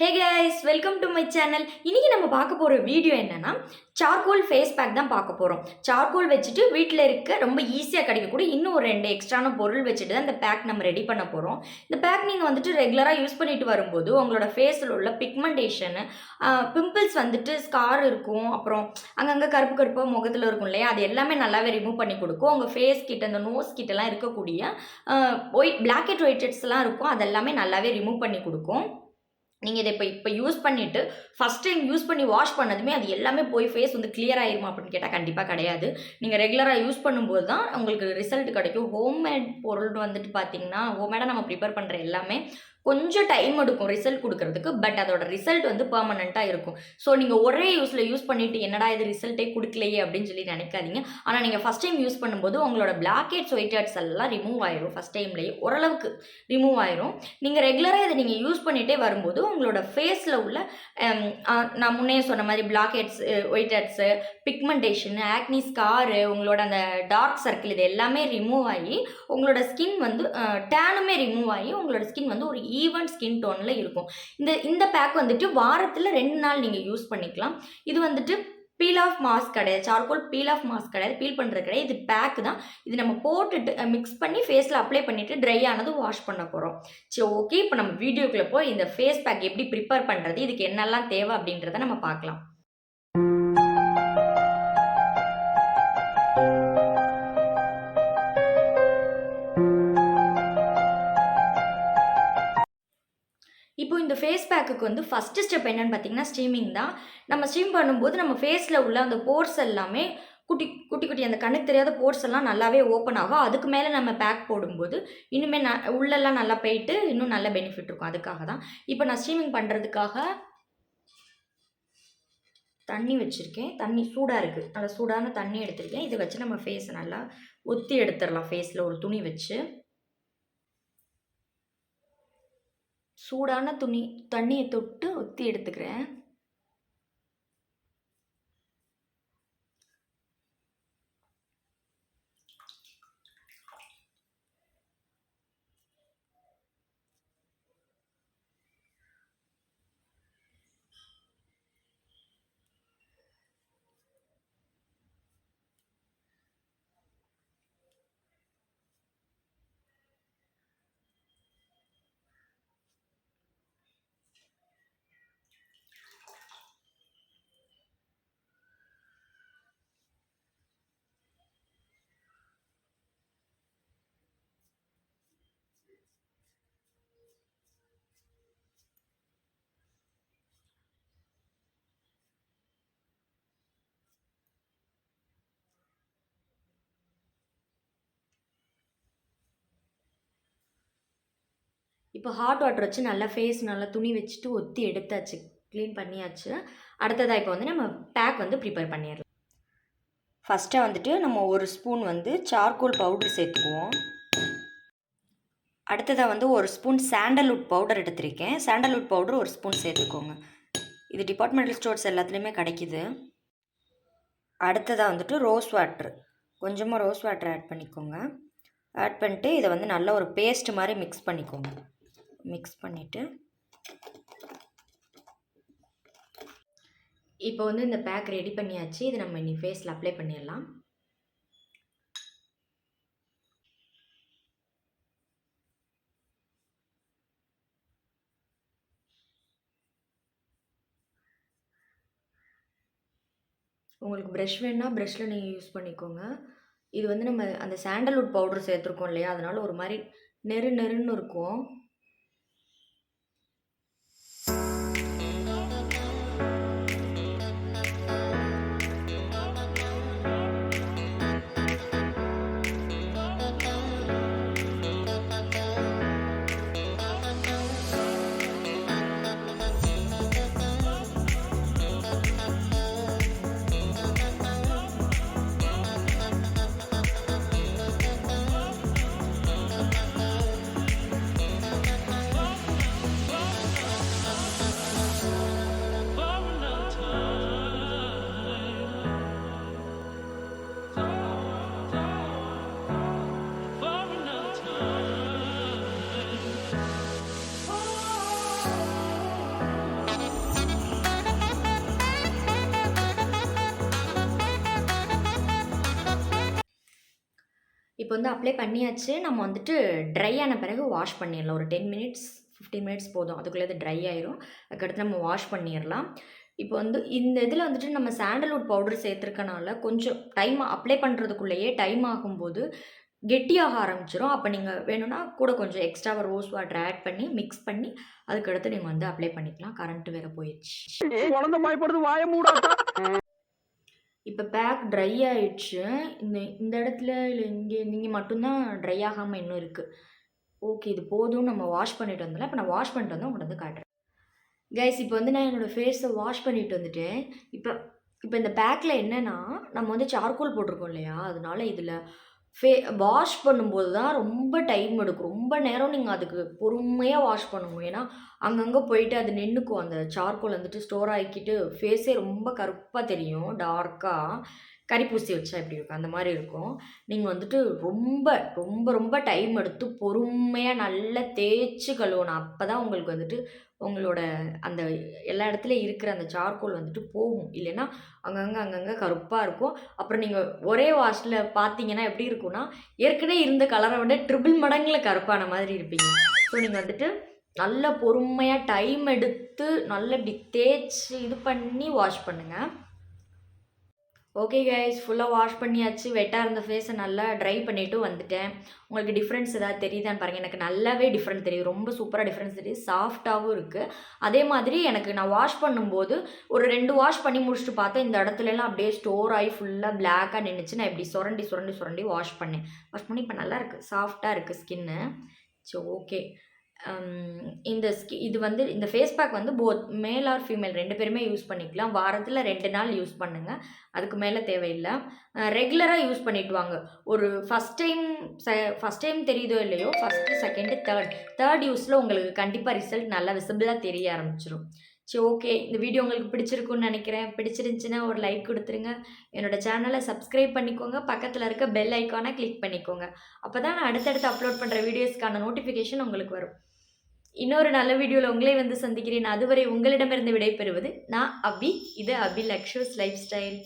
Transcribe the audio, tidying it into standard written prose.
Hey guys, welcome to my channel. இன்னைக்கு நம்ம பார்க்க போற வீடியோ என்னன்னா சார்கோல் ஃபேஸ் பேக் தான் பார்க்க போறோம். சார்கோல் வச்சுட்டு வீட்ல இருக்க ரொம்ப ஈஸியா கிடைக்கக்கூடிய இன்னும் ஒரு ரெண்டு எக்ஸ்ட்ரான பொருள் வச்சுட்டு தான் இந்த பேக் நம்ம ரெடி பண்ண போறோம். இந்த பேக் நீங்க ரெகுலரா யூஸ் பண்ணிட்டு வரும்போது உங்களோட ஃபேஸ்ல உள்ள பிக்மெண்டேஷன், பிம்பிள்ஸ் ஸ்கார் இருக்கும், அப்புறம் அங்கங்க கருப்பு கருப்பா முகத்துல இருக்கும் இல்லையா, அது எல்லாமே நல்லாவே ரிமூவ் பண்ணி கொடுக்கும். உங்க ஃபேஸ் கிட்ட அந்த நோஸ் கிட்ட எல்லாம் இருக்கக்கூடிய பிளாக் ஹெட் ஒயிட் ஹெட்ஸ்லாம் இருக்கும், அதெல்லாமே நல்லாவே ரிமூவ் பண்ணி கொடுக்கும். நீங்கள் இதை இப்போ யூஸ் பண்ணிவிட்டு ஃபஸ்ட் டைம் யூஸ் பண்ணி வாஷ் பண்ணதுமே அது எல்லாமே போய் ஃபேஸ் கிளியர் ஆயிருமா அப்படின்னு கேட்டால் கண்டிப்பாக கிடையாது. நீங்கள் ரெகுலராக யூஸ் பண்ணும்போது தான் உங்களுக்கு ரிசல்ட் கிடைக்கும். ஹோம்மேட் பொருள் பார்த்தீங்கன்னா ஹோம்மேடாக நம்ம ப்ரிப்பேர் பண்ணுற எல்லாமே கொஞ்சம் டைம் எடுக்கும் ரிசல்ட் கொடுக்கறதுக்கு. பட் அதோட ரிசல்ட் பெர்மனண்ட்டாக இருக்கும். ஸோ நீங்கள் ஒரே யூஸ் பண்ணிவிட்டு என்னடா இது ரிசல்ட்டே கொடுக்கலையே அப்படின்னு சொல்லி நினைக்காதீங்க. ஆனால் நீங்கள் ஃபஸ்ட் டைம் யூஸ் பண்ணும்போது உங்களோட பிளாக் ஹெட்ஸ் ஒயிட் ஹெட்ஸ் எல்லாம் ரிமூவ் ஆயிரும். ஃபஸ்ட் டைம்லேயே ஓரளவுக்கு ரிமூவ் ஆயிரும். நீங்கள் ரெகுலராக இதை நீங்கள் யூஸ் பண்ணிகிட்டே வரும்போது உங்களோட ஃபேஸில் உள்ள நான் முன்னே சொன்ன மாதிரி blackheads whiteheads, pigmentation, acne, scar, உங்களோட அந்த டார்க் சர்க்கிள் இது எல்லாமே ரிமூவ் ஆகி உங்களோட ஸ்கின் டேனுமே ரிமூவ் ஆகி உங்களோட ஸ்கின் ஒரு ஈவன் ஸ்கின் டோனில் இருக்கும். இந்த பேக் வாரத்தில் 2 நாள் நீங்கள் யூஸ் பண்ணிக்கலாம். இது பீல் ஆஃப் மாஸ்க் கிடையாது, சார்கோல் பீல் ஆஃப் மாஸ்க் கிடையாது, பீல் பண்ணுறது கிடையாது. இது பேக்கு தான். இது நம்ம போட்டுட்டு மிக்ஸ் பண்ணி ஃபேஸில் அப்ளை பண்ணிவிட்டு ட்ரை ஆனது வாஷ் பண்ண போகிறோம். சரி, ஓகே. இப்போ நம்ம வீடியோக்குள்ளே போய் இந்த ஃபேஸ் பேக் எப்படி ப்ரிப்பேர் பண்ணுறது, இதுக்கு என்னெல்லாம் தேவை அப்படின்றத நம்ம பார்க்கலாம். இப்போ இந்த ஃபேஸ் பேக்குக்கு ஃபஸ்ட்டு ஸ்டெப் என்னென்னு பார்த்தீங்கன்னா ஸ்டீமிங் தான். நம்ம ஸ்டீம் பண்ணும்போது நம்ம ஃபேஸில் உள்ள அந்த போர்ஸ் எல்லாமே குட்டி குட்டி அந்த கண்ணுக்கு தெரியாத போர்ஸ் எல்லாம் நல்லாவே ஓப்பன் ஆகும். அதுக்கு மேலே நம்ம பேக் போடும்போது இன்னுமே உள்ளெல்லாம் நல்லா போயிட்டு இன்னும் நல்ல பெனிஃபிட் இருக்கும். அதுக்காக தான் இப்போ நான் ஸ்டீமிங் பண்ணுறதுக்காக தண்ணி வச்சுருக்கேன். தண்ணி சூடாக இருக்குது, நல்லா சூடான தண்ணி எடுத்திருக்கேன். இதை வச்சு நம்ம ஃபேஸை நல்லா ஒத்தி எடுத்துடலாம். ஃபேஸில் ஒரு துணி வச்சு சூடான தண்ணியை தொட்டு ஒத்தி எடுத்துக்கிறேன். இப்போ ஹாட் வாட்டர் வச்சு நல்லா ஃபேஸ் நல்லா துணி வச்சுட்டு ஒத்தி எடுத்தாச்சு, க்ளீன் பண்ணியாச்சு. அடுத்ததாக இப்போ நம்ம பேக் ப்ரிப்பேர் பண்ணிடலாம். ஃபஸ்ட்டாக நம்ம ஒரு ஸ்பூன் சார்கோல் பவுடர் சேர்த்துக்குவோம். அடுத்ததாக ஒரு ஸ்பூன் சாண்டல்வுட் பவுடர் எடுத்திருக்கேன். சாண்டல்வுட் பவுடர் ஒரு ஸ்பூன் சேர்த்துக்கோங்க. இது டிபார்ட்மெண்டல் ஸ்டோர்ஸ் எல்லாத்துலேயுமே கிடைக்கிது. அடுத்ததாக ரோஸ் வாட்ரு, கொஞ்சமாக ரோஸ் வாட்டர் ஆட் பண்ணிக்கோங்க. ஆட் பண்ணிட்டு இதை நல்ல ஒரு பேஸ்ட் மாதிரி மிக்ஸ் பண்ணிக்கோங்க. மிக்ஸ் பண்ணிவிட்டு இப்போ இந்த பேக் ரெடி பண்ணியாச்சு. இது நம்ம இனி ஃபேஸில் அப்ளை பண்ணிடலாம். உங்களுக்கு ப்ரஷ் வேணுன்னா ப்ரஷ்ஷில் நீங்கள் யூஸ் பண்ணிக்கோங்க. இது நம்ம அந்த சாண்டல்வுட் பவுடர் சேர்த்துருக்கோம் இல்லையா, அதனால் ஒரு மாதிரி நெருன்னு இருக்கும். இப்போ வந்து அப்ளை பண்ணியாச்சு. நம்ம வந்துட்டு ட்ரை ஆன பிறகு வாஷ் பண்ணிடலாம். ஒரு 10 மினிட்ஸ் 15 மினிட்ஸ் போதும். அதுக்குள்ளே இது ட்ரை ஆயிரும். அதுக்கடுத்து நம்ம வாஷ் பண்ணிடலாம். இப்போ வந்து இந்த இதில் வந்துட்டு நம்ம சாண்டல்வுட் பவுடர் சேர்த்துருக்கனால கொஞ்சம் டைம் அப்ளை பண்ணுறதுக்குள்ளேயே டைம் ஆகும்போது கெட்டியாக ஆரம்பிச்சிடும். அப்போ நீங்கள் வேணும்னா கூட கொஞ்சம் எக்ஸ்ட்ராவாக ரோஸ் வாட்டர் ஆட் பண்ணி மிக்ஸ் பண்ணி அதுக்கடுத்து நீங்கள் வந்து அப்ளை பண்ணிக்கலாம். கரண்ட் வேறு போயிடுச்சு. குழந்தை பயப்படுது, வாய மூடாதா. இப்போ பேக் ட்ரை ஆயிடுச்சு. இந்த இடத்துல இல்லை இங்கே மட்டும்தான் ட்ரை ஆகாமல் இன்னும் இருக்குது. ஓகே, இது போதும். நம்ம வாஷ் பண்ணிட்டு வந்தோம்ல. இப்போ நான் வாஷ் பண்ணிட்டு வந்து உங்கள்கிட்ட வந்து காட்டுறேன். கைஸ், இப்போ வந்து நான் என்னோடய ஃபேஸை வாஷ் பண்ணிட்டு வந்துட்டேன். இப்போ இப்போ இந்த பேக்கில் என்னென்னா, நம்ம வந்து சார்கோல் போட்டிருக்கோம் இல்லையா, அதனால இதில் வாஷ் பண்ணும்போது தான் ரொம்ப டைம் எடுக்கும். ரொம்ப நேரம் நீங்கள் அதுக்கு பொறுமையாக வாஷ் பண்ணணும். ஏன்னா அங்கங்கே போயிட்டு அது நின்றுக்கும். அந்த சார்கோல் வந்துட்டு ஸ்டோர் ஆகிக்கிட்டு ஃபேஸே ரொம்ப கருப்பாக தெரியும். டார்க்காக கரிப்பூசி வச்சா எப்படி இருக்கும் அந்த மாதிரி இருக்கும். நீங்கள் வந்துட்டு ரொம்ப ரொம்ப ரொம்ப டைம் எடுத்து பொறுமையாக நல்லா தேய்ச்சி கழுவணும். அப்போ தான் உங்களுக்கு வந்துட்டு உங்களோட அந்த எல்லா இடத்துலையும் இருக்கிற அந்த சார்கோல் வந்துட்டு போகும். இல்லைன்னா அங்கங்கே கருப்பாக இருக்கும். அப்புறம் நீங்கள் ஒரே வாஷில் பார்த்தீங்கன்னா எப்படி இருக்கும்னா, ஏற்கனவே இருந்த கலரை விட ட்ரிபிள் மடங்கில் கருப்பான மாதிரி இருப்பீங்க. ஸோ நீங்கள் வந்துட்டு நல்லா பொறுமையாக டைம் எடுத்து நல்லா இப்படி தேய்ச்சி இது பண்ணி வாஷ் பண்ணுங்கள். ஓகே கைஸ், ஃபுல்லாக வாஷ் பண்ணியாச்சு. வெட்டாக இருந்த ஃபேஸை நல்லா ட்ரை பண்ணிவிட்டு வந்துட்டேன். உங்களுக்கு டிஃப்ரென்ஸ் ஏதாவது தெரியுதான்னு பாருங்கள். எனக்கு நல்லாவே டிஃப்ரெண்ட் தெரியும். ரொம்ப சூப்பராக டிஃப்ரென்ஸ் தெரியுது. சாஃப்டாகவும் இருக்குது. அதே மாதிரி எனக்கு நான் வாஷ் பண்ணும்போது ஒரு 2 வாஷ் பண்ணி முடிச்சுட்டு பார்த்தேன். இந்த இடத்துலலாம் அப்படியே ஸ்டோர் ஆகி ஃபுல்லாக பிளாக்காக நின்றுச்சு. நான் இப்படி சுரண்டி வாஷ் பண்ணேன். இப்போ நல்லா இருக்குது. சாஃப்டாக இருக்குது ஸ்கின்னு. ஸோ ஓகே, இது வந்து இந்த ஃபேஸ் பேக் வந்து மேல் ஆர் ஃபீமேல் 2 பேருமே யூஸ் பண்ணிக்கலாம். வாரத்தில் 2 நாள் யூஸ் பண்ணுங்கள். அதுக்கு மேலே தேவையில்லை. ரெகுலராக யூஸ் பண்ணிட்டு வாங்க. ஒரு ஃபஸ்ட் டைம் தெரியுதோ இல்லையோ, ஃபஸ்ட்டு செகண்டு தேர்ட் யூஸில் உங்களுக்கு கண்டிப்பாக ரிசல்ட் நல்லா விசிபிளாக தெரிய ஆரம்பிச்சிடும். சரி ஓகே, இந்த வீடியோ உங்களுக்கு பிடிச்சிருக்குன்னு நினைக்கிறேன். பிடிச்சிருந்துச்சின்னா ஒரு லைக் கொடுத்துருங்க. என்னோடய சேனலை சப்ஸ்கிரைப் பண்ணிக்கோங்க. பக்கத்தில் இருக்க பெல் ஐக்கானை கிளிக் பண்ணிக்கோங்க. அப்போ தான் நான் அடுத்தடுத்து அப்லோட் பண்ணுற வீடியோஸ்க்கான நோட்டிஃபிகேஷன் உங்களுக்கு வரும். இன்னொரு நல்ல வீடியோவில் உங்களே வந்து சந்திக்கிறேன். அதுவரை உங்களிடமிருந்து விடைபெறுவது நான் அபி. இது AbiLakshu's லைஃப் ஸ்டைல்.